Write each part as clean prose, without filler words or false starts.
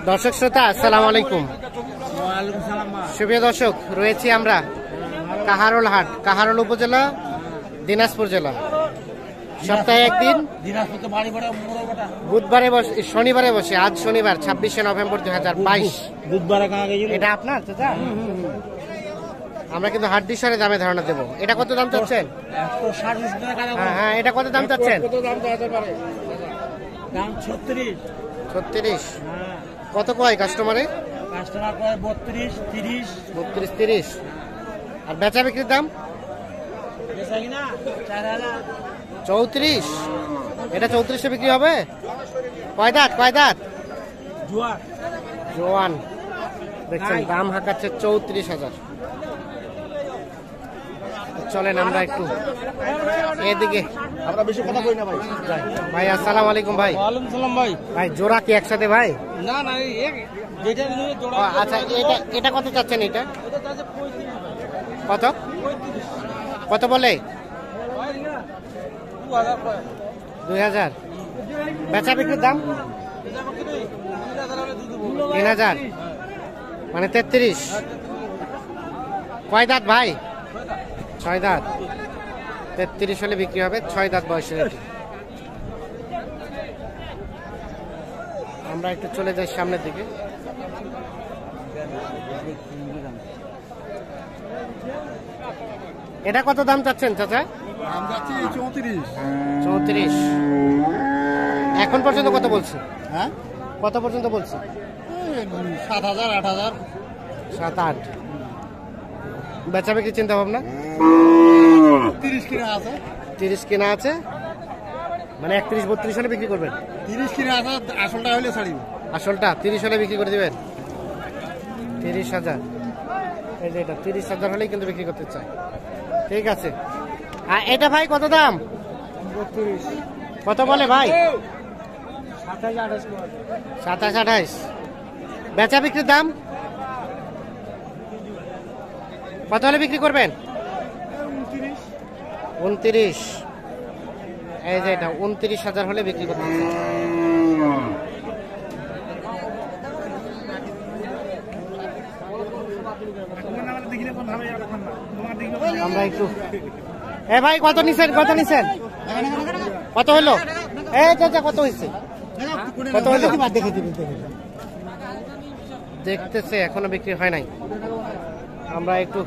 দর্শক শ্রোতা আসসালামু আলাইকুম। সুপ্রিয় দর্শক, রয়েছি আমরা কাহারোল হাট, কাহারোল উপজেলা, দিনাজপুর জেলা। সপ্তাহে একদিন বুধবারে বসে, শনিবারে বসে। আজ শনিবার 26শে নভেম্বর 2022। এটা আপনার চাচা? আমরা কিন্তু হাট দিশারে দামে ধারণা দেবো। এটা কত দাম চাচ্ছেন? হ্যাঁ, এটা কত দাম চাচ্ছেন? 36। কত কয় কাস্টমারে? 32-30। আর বেচা বিক্রির দাম 34। এটা 34-এ বিক্রি হবে? কয় দাঁত? জোয়ান। দেখছেন দাম হাঁকাচ্ছে 34,000। চলেন আমরা একটু এদিকে, আমরা বেশি কথা কই না ভাই। ভাই আসসালামু আলাইকুম। ভাই ওয়ালাইকুম সালাম ভাই। ভাই জোড়া কি একসাথে ভাই? না যেটা নিয়ে জোড়া। আচ্ছা, এটা কত চাচ্ছেন? এটা কত বলে? 2000। বেচা বিক্রির দাম 3000, মানে 33। কয় দাঁত ভাই? 6 দাঁত। 33 হলে বিক্রি হবে। 6 দাঁত বয়সের। আমরা একটু চলে যাই সামনের দিকে। এটা কত দাম চাচ্ছেন চাচা? দাম যাচ্ছে 34। এখন পর্যন্ত কত বলছে? হ্যাঁ, কত পর্যন্ত বলছে? 7,000 8,000 7-8। বেচা বিক্রি চিন্তা ভাবনা? 30 কিনা আছে। 30 কেনা আছে, মানে 31-32 হলে বিক্রি করবেন? 30 কিনা আছে, আসলটা হলে ছাড়িব। আসলটা 30 হলে বিক্রি করে দিবেন? 30,000। এই যে এটা 30,000 হলেই কিন্তু বিক্রি করতে চাই। ঠিক আছে। আর এটা ভাই কত দাম? 32। কত বলে ভাই? 27-28। বেচা বিক্রির দাম কত হলে বিক্রি করবেন? 29। এই যে এটা 29,000 হলে বিক্রি করতে চাই। আমরা একটু ভাই কত নিছেন? কত হলো? চাচা কত হয়েছে? কত হলো? দেখতেছে, এখনো বিক্রি হয় নাই। আমরা একটু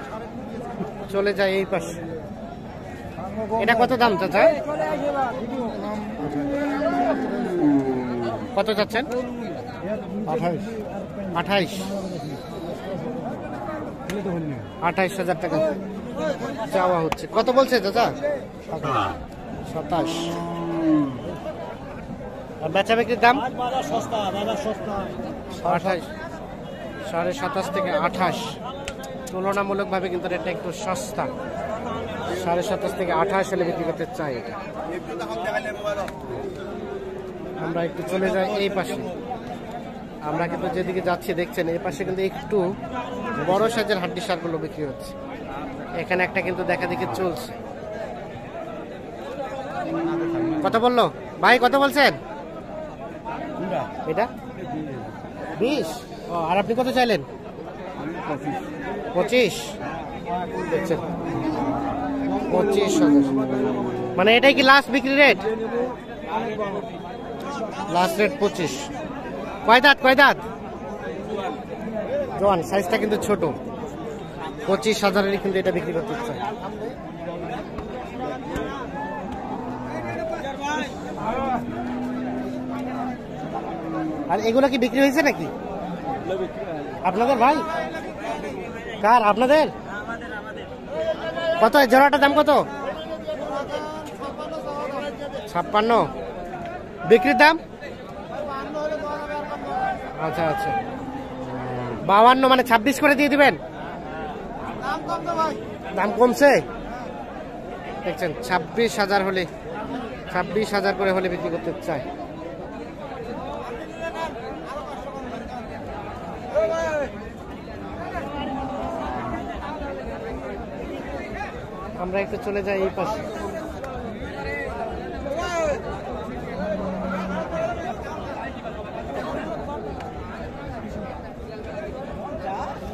চলে যাই এই পাশে। এটা কত দাম চাচা? কত চাচ্ছেন? 28,000 টাকা চাওয়া হচ্ছে। কত বলছে চাচা? 27। আর বেচা বিক্রির দাম 28, 27.5 থেকে 28। তুলনামূলকভাবে কিন্তু এটা একটু সস্তা। 27.5 থেকে 28 হলে বিক্রি করতে চাই এটা। আমরা একটু চলে যাই এই পাশে। আমরা কিন্তু যেদিকে যাচ্ছি দেখছেন, এই পাশে কিন্তু একটু বড় সাইজের হাড্ডি সারগুলো বিক্রি হচ্ছে। এখানে একটা কিন্তু দেখা দেখি চলছে। কত বললো ভাই? কত বলছেন এটা? 20। আর আপনি কত চাইলেন? 25। দেখছেন 25,000। মানে এটাই কি লাস্ট বিক্রি রেট? Last rate 25। কয় দাঁত? জোয়ান। সাইজটা কিন্তু ছোট। 25,000 কিন্তু এটা বিক্রি করতে চাই। আর এগুলো কি বিক্রি হয়েছে নাকি আপনাদের ভাই? কার? আপনাদের? কত জোড়াটার দাম? কত? 56। বিক্রির দাম? আচ্ছা 52, মানে 26 করে দিয়ে দিবেন? দাম কমছে দেখছেন। 26,000 হলে, 26,000 করে হলে বিক্রি করতে চাই। আমরা একটু চলে যাই এই পাশে।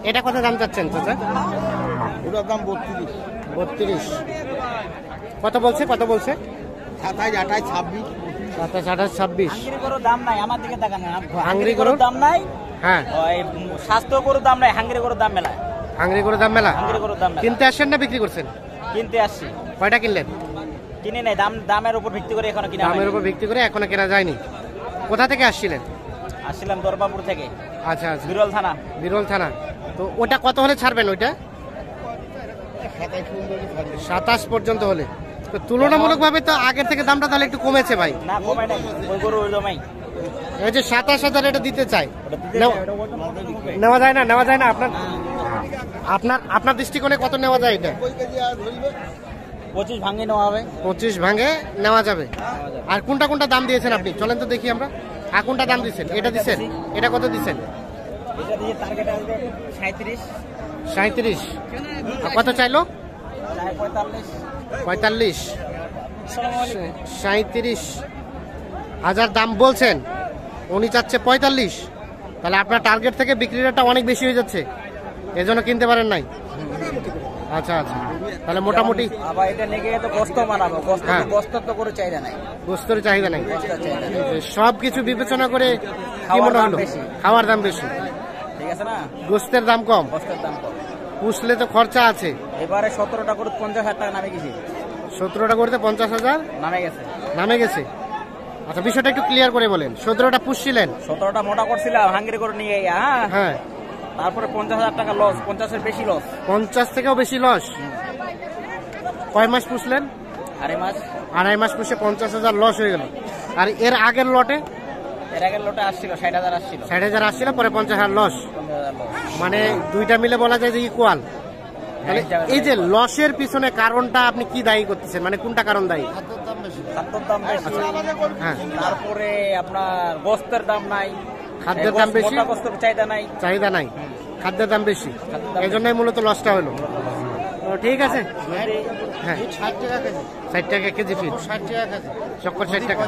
এটা কত দাম চাচ্ছেন চাচা? ওটার দাম 32। 32। কত বলছে? 27, 28, 26। 27, 28, 26। হাঙ্গরি গরুর দাম নাই, আমার দিকে তাকান না। হাঙ্গরি গরুর দাম নাই, হ্যাঁ। ওই স্বাস্থ্য গরুর দাম নাই, হাঙ্গরি গরুর দাম মেলা। হাঙ্গরি গরুর দাম মেলা। হাঙ্গরি গরুর দাম মেলা। কিনতে আসছেন না বিক্রি করছেন? কিনতে আসছি। কয়টা কিনলেন? কিনে নাই, দামের উপর ভিত্তি করে এখনো কিনা দামের হয়নি। উপর ভিত্তি করে এখনো কেনা যায়নি। কোথা থেকে আসছিলেন? আসছিলাম দরবাপুর থেকে, আচ্ছা আচ্ছা, বিরল থানা। বিরল থানা। তো ওটা কত হলে ছাড়বেন? ওইটা 27 পর্যন্ত হলে। তো তুলনামূলকভাবে তো আগের থেকে দামটা তাহলে একটু কমেছে ভাই। না কমাই নাই, ওই গরু ওই দামাই। এই যে 27,000 এটা দিতে চাই, ওটা দিতে নেও- চাই, ওটা ওজন হবে। নেওয়া যায় না? নেওয়া যায় না? আপনার দৃষ্টিকোণে কত নেওয়া যায় এটা? 25 ভাঙে নেওয়া হবে। 25 ভাঙে নেওয়া যাবে। আর কোনটা কোনটা দাম দিয়েছেন আপনি? চলেন তো দেখি আমরা। আর কোনটা দাম দিচ্ছেন? এটা দিচ্ছেন? এটা কত দিচ্ছেন? এটা দিয়ে টার্গেট আসবে 37, 37। আর কত চাইলো? 45। 45। আসসালামু আলাইকুম। 37,000 দাম বলছেন, উনি চাচ্ছে 45। তাহলে আপনার টার্গেট থেকে বিক্রি রেটটা অনেক বেশি হয়ে যাচ্ছে, এজন্য কিনতে পারেন নাই। আচ্ছা আচ্ছা, তাহলে মোটামুটি আবার এটা লেগে তো গোস্ত বানাবো, হ্যাঁ। গোস্ত তো করে চাহিদা নাই, গোস্তের চাহিদা নাই। গোস্তের চাহিদা নাই। সব কিছু বিবেচনা করে কি খাওয়ার মনে দাম হলো? বেশি। খাওয়ার দাম বেশি, ঠিক আছে না, গোস্তের দাম কম। গোস্তের দাম কম। পুষলে তো খরচা আছে। এবারে 17টা করে 50,000 টাকা নামে গেছে। 17টা করতে 50,000 নামে গেছে। নামে গেছে। আচ্ছা, বিষয়টা একটু ক্লিয়ার করে বলেন। 17টা পুষছিলেন, 17টা মোটা করছিলাম হাঙ্গরি করে নিয়ে, হ্যাঁ, হ্যাঁ, তারপরে 50,000 টাকা লস, 50-এর বেশি লস। 50 থেকেও বেশি লস। কয় মাস পুষলেন? আরে মাস, 2.5 মাস পুষে 50,000 লস হয়ে গেল। আর এর আগের লটে এর আগের লোটে আসছিল 60,000 আসছিল, 60,000 আসছিল, পরে 50,000 লস। 50,000 লস। মানে দুইটা মিলে বলা যায় যে ইকুয়াল। তাহলে এই যে লসের পিছনে কারণটা আপনি কি দায়ী করতেছেন? মানে কোনটা কারণ দায়ী? খাদ্যের দাম বেশি, হ্যাঁ, তারপরে আপনার গোস্তের দাম নাই, খাদ্যের দাম বেশি, মোটা গোস্তের চাহিদা নাই। চাহিদা নাই, খাদ্যের দাম বেশি, এই জন্যই মূলত লসটা হলো। তো ঠিক আছে, হ্যাঁ, 60 টাকা কেজি ফিট, 60 টাকা কেজি, চক্কর 60 টাকা।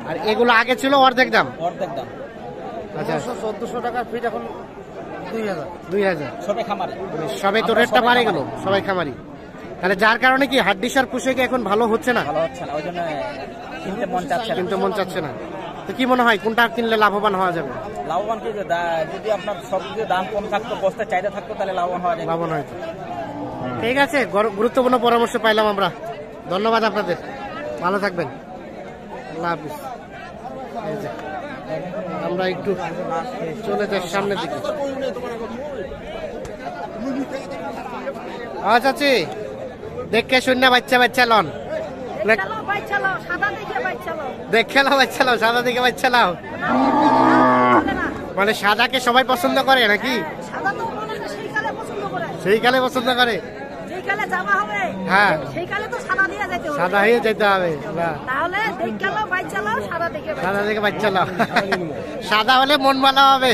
আর এগুলো আগে ছিল অর্ধেক দাম। অর্ধেক দাম, আচ্ছা, 1400 টাকার ফিট, এখন 2000। 2000। সবে খামারে। সবাই তো আমরা রেটটা সবাই বাড়ে খামারি। গেল, সবাই খামারি। তাহলে যার কারণে কি হাড্ডিসার পুষে কি এখন ভালো হচ্ছে না? ভালো হচ্ছে না, ওই জন্য কিনতে মন চাচ্ছে না। কিন্তু মন চাচ্ছে না। তো কি মনে হয় কোনটা কিনলে লাভবান হওয়া যাবে? লাভবান কি যে যদি আপনার সব কিছু দাম কম থাকতো, গোস্তের চাহিদা থাকতো, তাহলে লাভবান হওয়া যায়। লাভবান হয়তো। ঠিক আছে, গুরুত্বপূর্ণ পরামর্শ পাইলাম আমরা। ধন্যবাদ আপনাদের, ভালো থাকবেন, আল্লাহ হাফিজ। এই যে, আমরা একটু চলে যাই সামনের দিকে। আচ্ছা, চাচি দেখে শূন্য বাচ্চা বাচ্চা লন, চালাও বাইক চালাও, সাদা দেখে বাইক চালাও। দেখে লাও বাচ্চা লাও, সাদা দিকে বাচ্চা লাও। চলে না। মানে সাদাকে সবাই পছন্দ করে নাকি? সাদা তো মানুষ সেই কালে পছন্দ করে। সেই কালে পছন্দ করে। যেই কালে জামা হবে, হ্যাঁ, সেই কালে তো সাদা দিয়ে যেতে হবে। সাদা হয়ে যেতে হবে। বাহ। তাহলে দেখ চালাও বাইক চালাও, সাদা দেখে বাইক সাদা দিকে বাচ্চা লাও, সাদা হলে মন ভালো হবে।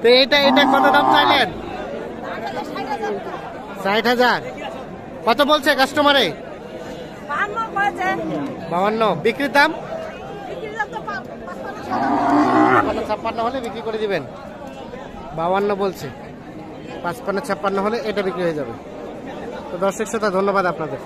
তো এটা কত দাম চাইলেন? 60,000। কত বলছে কাস্টমারে? 52 করেছে। 52। বিক্রির দাম? বিক্রির দাম তো 55 56 হলে বিক্রি করে দিবেন। 52 বলছে, 55-56 হলে এটা বিক্রি হয়ে যাবে। তো দর্শক শ্রোতা, ধন্যবাদ আপনাদের।